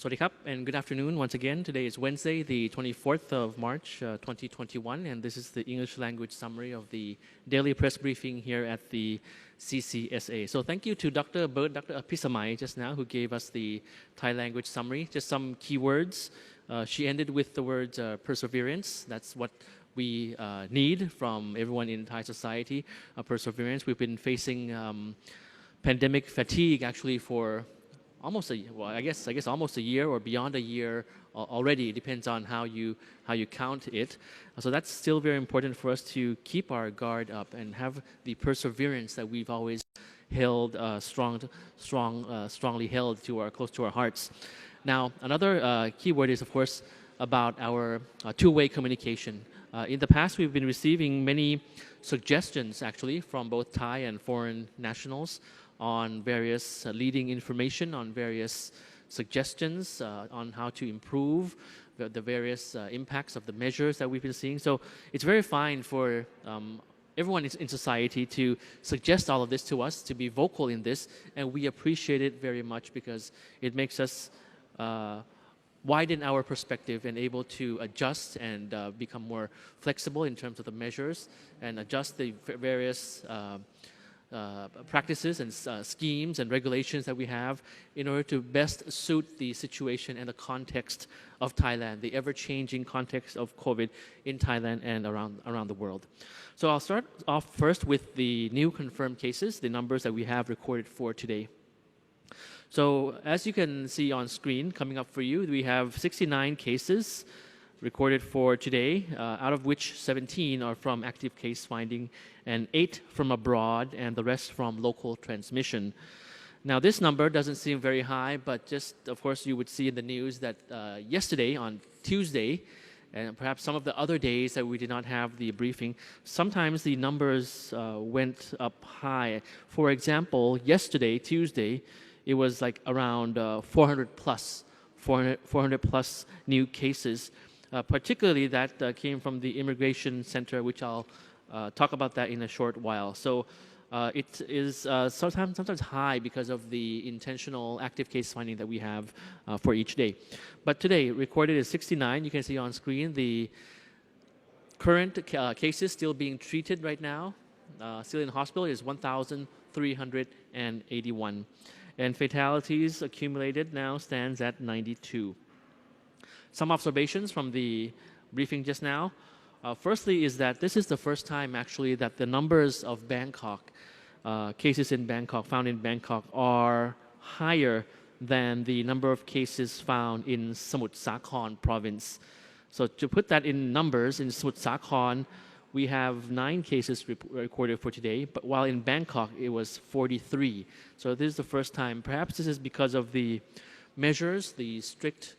Sawasdee krap, and good afternoon once again. Today is Wednesday, the 24th of March, 2021, and this is the English language summary of the daily press briefing here at the CCSA. So thank you to Dr. Apisamai just now, who gave us the Thai language summary. Just some key words. She ended with the words perseverance. That's what we need from everyone in Thai society, perseverance. We've been facing pandemic fatigue actually for almost I guess almost a year or beyond a year already. It depends on how you count it. So that's still very important for us to keep our guard up and have the perseverance that we've always held strongly held close to our hearts. Now, another key word is, of course, about our two-way communication. In the past, we've been receiving many suggestions, actually, from both Thai and foreign nationals on various leading information, on various suggestions on how to improve the various impacts of the measures that we've been seeing. So it's very fine for everyone in society to suggest all of this to us, to be vocal in this, and we appreciate it very much because it makes us widen our perspective and able to adjust and become more flexible in terms of the measures and adjust the various practices and schemes and regulations that we have in order to best suit the situation and the context of Thailand, the ever-changing context of COVID in Thailand and around the world. So I'll start off first with the new confirmed cases, the numbers that we have recorded for today. So as you can see on screen, coming up for you, we have 69 cases recorded for today, out of which 17 are from active case finding and 8 from abroad and the rest from local transmission. Now this number doesn't seem very high, but just of course you would see in the news that yesterday on Tuesday, and perhaps some of the other days that we did not have the briefing, sometimes the numbers went up high. For example, yesterday, Tuesday, it was like around 400 plus new cases. Particularly that came from the immigration center, which I'll talk about that in a short while. So it is sometimes high because of the intentional active case finding that we have for each day. But today, recorded is 69. You can see on screen the current cases still being treated right now, still in hospital, is 1,381. And fatalities accumulated now stands at 92. Some observations from the briefing just now. Firstly is that this is the first time actually that the numbers of Bangkok, cases in Bangkok, found in Bangkok are higher than the number of cases found in Samut Sakhon province. So to put that in numbers, in Samut Sakhon, we have 9 cases recorded for today, but while in Bangkok it was 43. So this is the first time. Perhaps this is because of the measures, the strict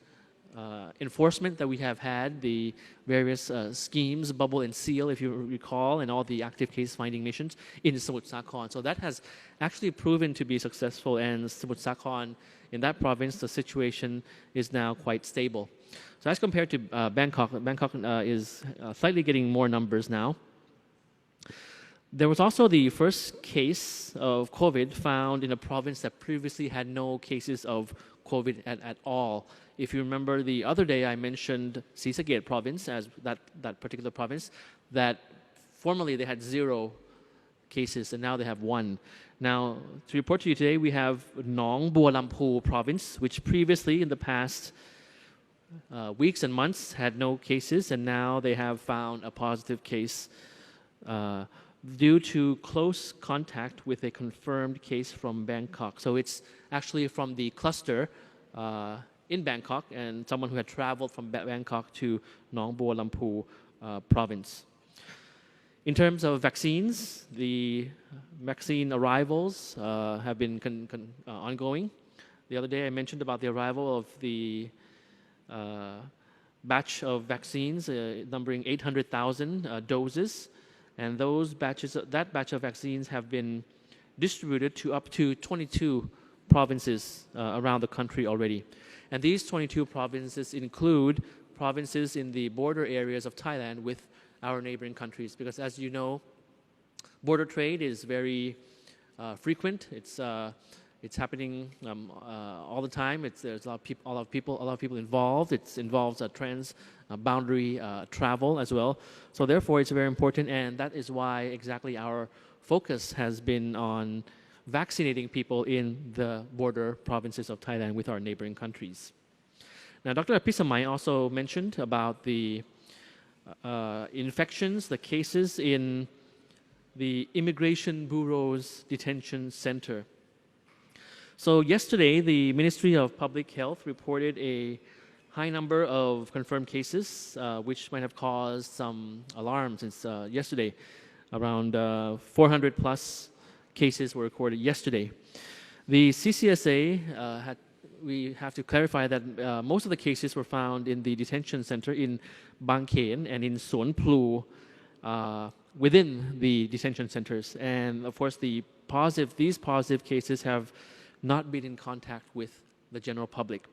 enforcement that we have had, the various schemes, bubble and seal, if you recall, and all the active case finding missions in Samut Sakhon. So that has actually proven to be successful, and Samut Sakhon, in that province, the situation is now quite stable. So as compared to Bangkok, Bangkok is slightly getting more numbers now. There was also the first case of COVID found in a province that previously had no cases of COVID at all. If you remember the other day, I mentioned CCSA province as that particular province, that formerly they had 0 cases and now they have 1. Now, to report to you today, we have Nong Bua Lamphu province, which previously in the past weeks and months had no cases, and now they have found a positive case due to close contact with a confirmed case from Bangkok. So it's actually from the cluster in Bangkok and someone who had traveled from Bangkok to Nong Bua Lamphu province. In terms of vaccines, the vaccine arrivals have been ongoing. The other day I mentioned about the arrival of the batch of vaccines numbering 800,000 doses, and that batch of vaccines have been distributed to up to 22 provinces around the country already. And these 22 provinces include provinces in the border areas of Thailand with our neighboring countries, because as you know, border trade is very frequent. It's It's happening all the time. There's a lot of people involved. It involves boundary travel as well. So therefore, it's very important, and that is why exactly our focus has been on vaccinating people in the border provinces of Thailand with our neighboring countries. Now, Dr. Apisamai also mentioned about the infections, the cases in the Immigration Bureau's detention center. So yesterday, the Ministry of Public Health reported a high number of confirmed cases, which might have caused some alarm since yesterday. Around 400 plus cases were recorded yesterday. The CCSA we have to clarify that most of the cases were found in the detention center in Khen and in Suan, Phlu, within the detention centers. And of course, these positive cases have not been in contact with the general public.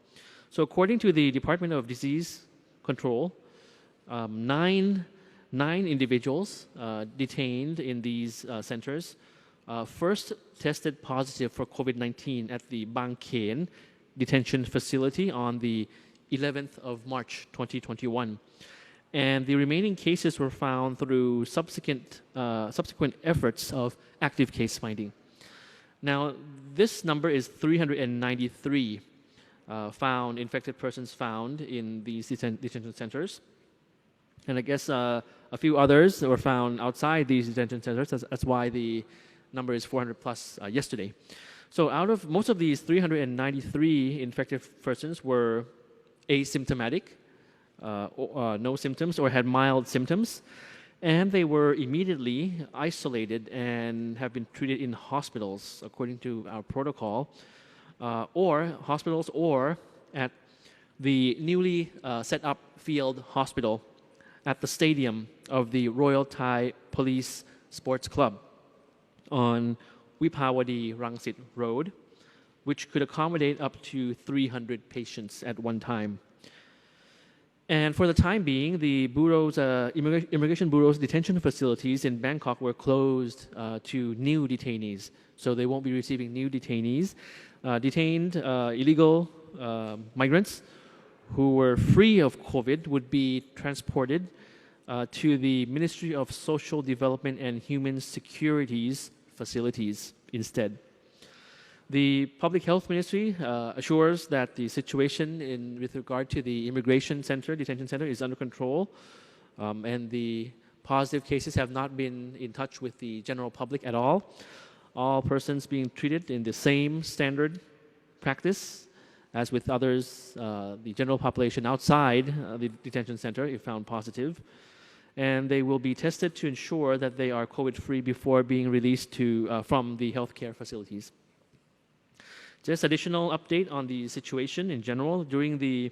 So according to the Department of Disease Control, nine individuals detained in these centers first tested positive for COVID-19 at the Khen detention facility on the 11th of March 2021. And the remaining cases were found through subsequent efforts of active case finding. Now, this number is 393 infected persons found in these detention centers. And I guess a few others were found outside these detention centers. That's why the number is 400 plus yesterday. So out of most of these 393 infected persons were asymptomatic, no symptoms, or had mild symptoms. And they were immediately isolated and have been treated in hospitals according to our protocol, or hospitals or at the newly set up field hospital at the stadium of the Royal Thai Police Sports Club on Wipawadi Rangsit Road, which could accommodate up to 300 patients at one time. And for the time being, the Immigration Bureau's detention facilities in Bangkok were closed to new detainees. So they won't be receiving new detainees. Detained illegal migrants who were free of COVID would be transported to the Ministry of Social Development and Human Security's facilities instead. The Public Health Ministry assures that the situation with regard to the detention center is under control, and the positive cases have not been in touch with the general public at all. All persons being treated in the same standard practice as with others, the general population outside the detention center if found positive. And they will be tested to ensure that they are COVID-free before being released from the healthcare facilities. Just additional update on the situation in general. During the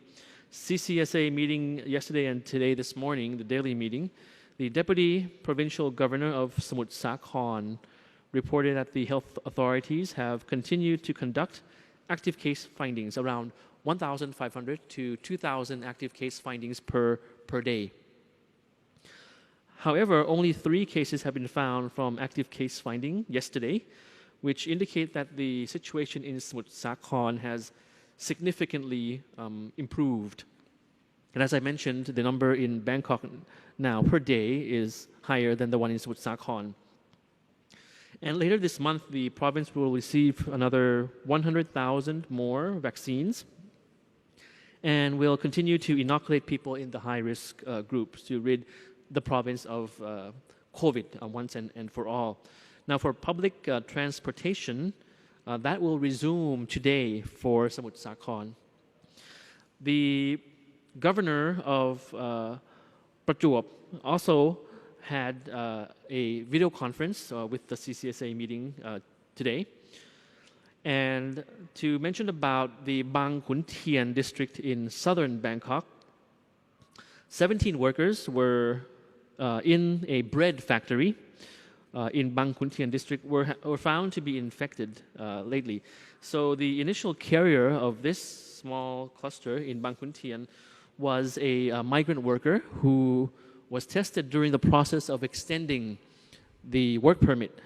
CCSA meeting yesterday and today this morning, the daily meeting, the Deputy Provincial Governor of Samut Sakhon reported that the health authorities have continued to conduct active case findings, around 1,500 to 2,000 active case findings per day. However, only 3 cases have been found from active case finding yesterday, which indicate that the situation in Samut Sakhon has significantly improved. And as I mentioned, the number in Bangkok now per day is higher than the one in Samut Sakhon. And later this month, the province will receive another 100,000 more vaccines and will continue to inoculate people in the high-risk groups to rid the province of COVID once and for all. Now, for public transportation, that will resume today for Samut Sakhon. The governor of Prachuap also had a video conference with the CCSA meeting today. And to mention about the Bang Khun Thien district in southern Bangkok, 17 workers were in a bread factory in Bang Khun Thien district were found to be infected lately. So the initial carrier of this small cluster in Bang Khun Thien was a migrant worker who was tested during the process of extending the work permit.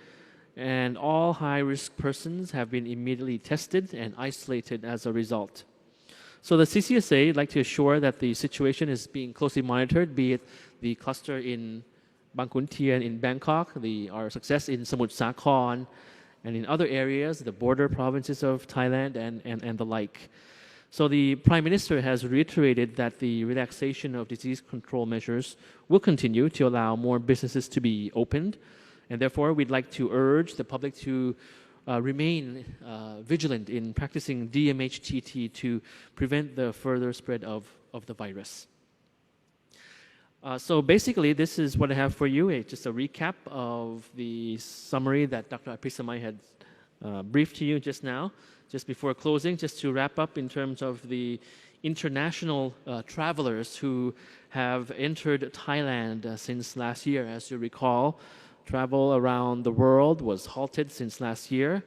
and all high-risk persons have been immediately tested and isolated as a result. So the CCSA would like to assure that the situation is being closely monitored, be it the cluster in Bang Khun Thien in Bangkok, our success in Samut Sakhon, and in other areas, the border provinces of Thailand and the like. So the Prime Minister has reiterated that the relaxation of disease control measures will continue to allow more businesses to be opened. And therefore, we'd like to urge the public to remain vigilant in practicing DMHTT to prevent the further spread of the virus. So basically, this is what I have for you, just a recap of the summary that Dr. Apisamai had briefed to you just now. Just before closing, just to wrap up in terms of the international travelers who have entered Thailand since last year. As you recall, travel around the world was halted since last year.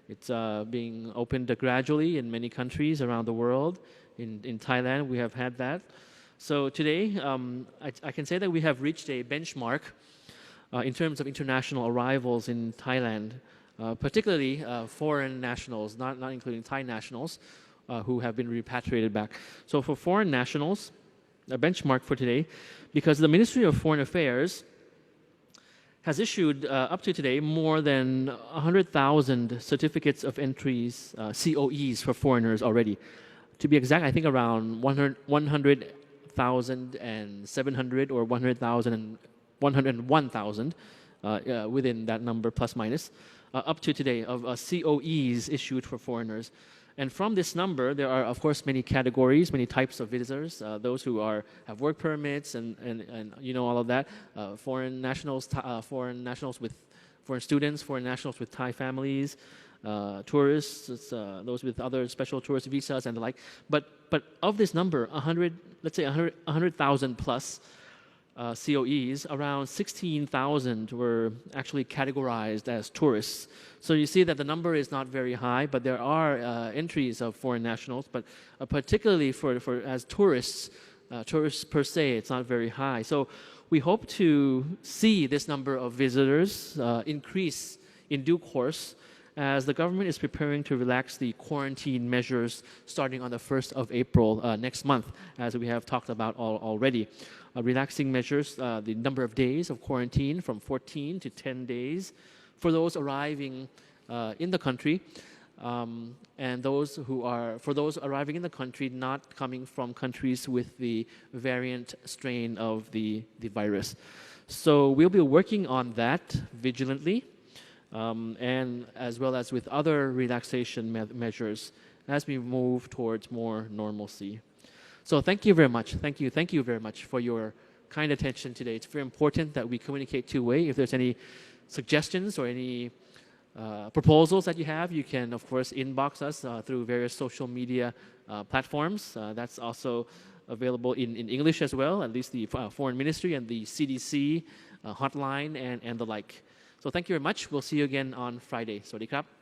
It's being opened gradually in many countries around the world. In Thailand, we have had that. So today, I can say that we have reached a benchmark in terms of international arrivals in Thailand. Particularly foreign nationals, not including Thai nationals, who have been repatriated back. So for foreign nationals, a benchmark for today, because the Ministry of Foreign Affairs has issued up to today more than 100,000 certificates of entries, COEs for foreigners already. To be exact, I think around 100,700 or 101,000 within that number plus minus. Up to today of COEs issued for foreigners. And from this number, there are, of course, many categories, many types of visitors. Those who have work permits and you know all of that. Foreign nationals with foreign students, foreign nationals with Thai families, tourists, those with other special tourist visas and the like. But of this number, 100,000 plus COEs, around 16,000 were actually categorized as tourists. So you see that the number is not very high, but there are entries of foreign nationals, but particularly for as tourists, tourists per se, it's not very high. So we hope to see this number of visitors increase in due course as the government is preparing to relax the quarantine measures starting on the 1st of April next month, as we have talked about already. Relaxing measures, the number of days of quarantine from 14 to 10 days for those arriving in the country, and for those arriving in the country not coming from countries with the variant strain of the virus. So we'll be working on that vigilantly, and as well as with other relaxation measures as we move towards more normalcy. So thank you very much. Thank you very much for your kind attention today. It's very important that we communicate two-way. If there's any suggestions or any proposals that you have, you can, of course, inbox us through various social media platforms. That's also available in English as well, at least the Foreign Ministry and the CDC hotline and the like. So thank you very much. We'll see you again on Friday. สวัสดีครับ